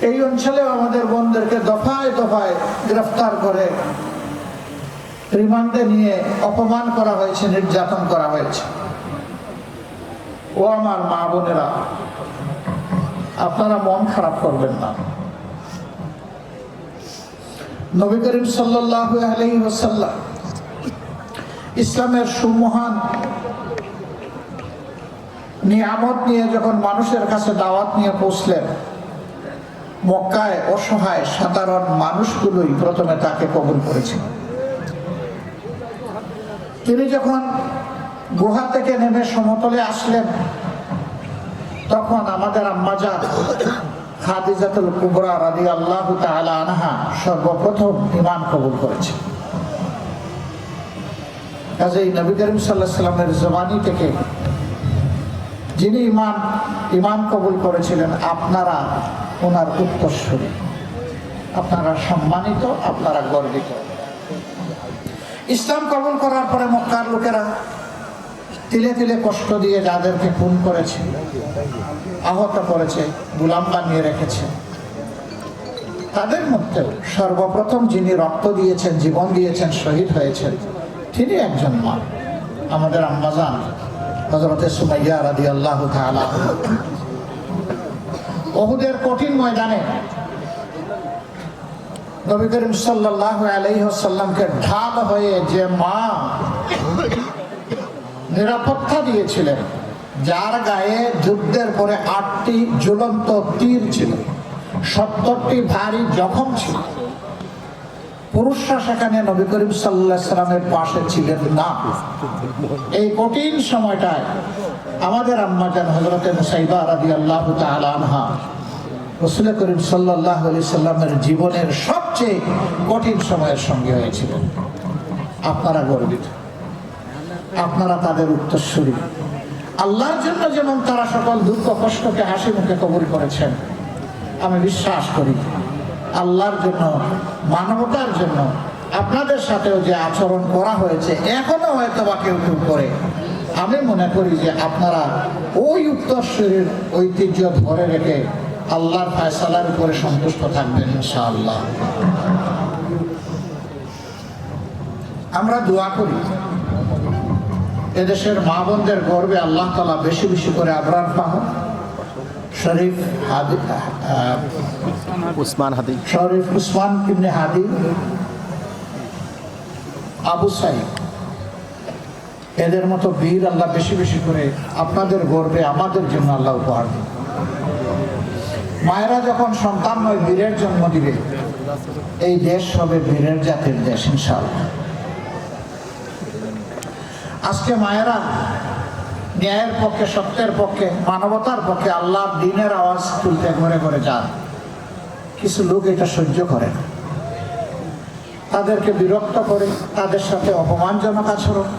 এই অঞ্চলেও আমাদের বোনদেরকে দফায় দফায় গ্রেফতার করে রিমান্ডে নিয়ে অপমান করা হয়েছে, নির্যাতন করা হয়েছে। ও আমার মা বোনেরা, আপনারা মন খারাপ করবেন না। নবী করিম সাল্লাল্লাহু আলাইহি ওয়াসাল্লাম ইসলামের সুমহান নিয়ামত নিয়ে যখন মানুষের কাছে দাওয়াত নিয়ে পৌঁছলেন, মক্কায় অসহায় সাধারণ মানুষগুলোই প্রথমে তাকে কবুল করেছিল। তিনি যখন গুহা থেকে নেমে সমতলে আসলেন, তখন আমাদের আম্মাজান খাদিজাতুল কুবরা রাদিয়াল্লাহু তাআলা আনহা সর্বপ্রথম ঈমান কবুল করেছেন। কাজেই নবী করিম সাল্লাল্লাহু আলাইহি ওয়াসাল্লামের জবানি থেকে যিনি ঈমান কবুল করেছিলেন, আপনারা ওনার উত্তরসূরি, আপনারা সম্মানিত, আপনারা গর্বিত। ইসলাম কবুল করার পরে মক্কার লোকেরা তিলে তিলে কষ্ট দিয়ে যাদেরকে খুন করেছে, আহত করেছে, গোলাম বানিয়ে রেখেছে, তাদের মধ্যেও সর্বপ্রথম যিনি রক্ত দিয়েছেন, জীবন দিয়েছেন, শহীদ হয়েছেন, তিনি একজন মা, আমাদের আম্মাজান হযরতে সুমাইয়া রাদিয়াল্লাহু তাআলা। উহুদের কঠিন ময়দানে নবী করিম সাল্লাল্লাহু আলাইহি ওয়াসাল্লামকে ঢাল হয়ে যে মা নিরাপত্তা দিয়েছিলেন, যার গায়ে যুদ্ধের পরে 8টি ঝুলন্ত তীর ছিল, 70টি ভারী জখম ছিল, পুরুষরা সেখানে নবী করিম সাল্লাল্লাহু আলাইহি ওয়াসাল্লামের পাশে ছিলেন না। এই কঠিন সময়টায় আমাদের আম্মাজান হযরতে মুসাইবা রাদিয়াল্লাহু তাআলা আনহা রাসূল করিম সাল্লাল্লাহু আলাইহি ওয়াসাল্লামের জীবনের সবচেয়ে কঠিন সময়ের সঙ্গে হয়েছিলেন। আপনারা গর্বিত, আপনারা তাদের উত্তরসূরি। আল্লাহর জন্য যেমন তারা সকল দুঃখ কষ্টকে হাসি মুখে কবুল করেছেন, আমি বিশ্বাস করি আল্লাহর জন্য, মানবতার জন্য আপনাদের সাথেও যে আচরণ করা হয়েছে, এখনো হয়তো বা কেউ কেউ করে, আমি মনে করি যে আপনারা ওই উত্তরসূরির ঐতিহ্য ধরে রেখে আল্লাহর ফয়সালার উপরে সন্তুষ্ট থাকবেন ইনশাআল্লাহ। আমরা দোয়া করি এদেশের মা বোনদের গর্বে আল্লাহ তাআলা বেশি বেশি করে আবরার পাহ শরীফ উসমান ইবনে হাদি, আবু সাইদ, এদের মতো বীর আল্লাহ বেশি বেশি করে আপনাদের গর্বে আমাদের জন্য আল্লাহ উপহার দিন। মায়েরা যখন সন্তান নয় বীরের জন্ম দিবে, এই দেশ হবে বীরের জাতির দেশ ইনশাআল্লাহ। আজকে মায়েরা ন্যায়ের পক্ষে, সত্যের পক্ষে, মানবতার পক্ষে আল্লাহর দ্বীনের আওয়াজ তুলতে ঘরে ঘরে যান। কিছু লোক এটা সহ্য করে না, তাদেরকে বিরক্ত করে, তাদের সাথে অপমানজনক আচরণ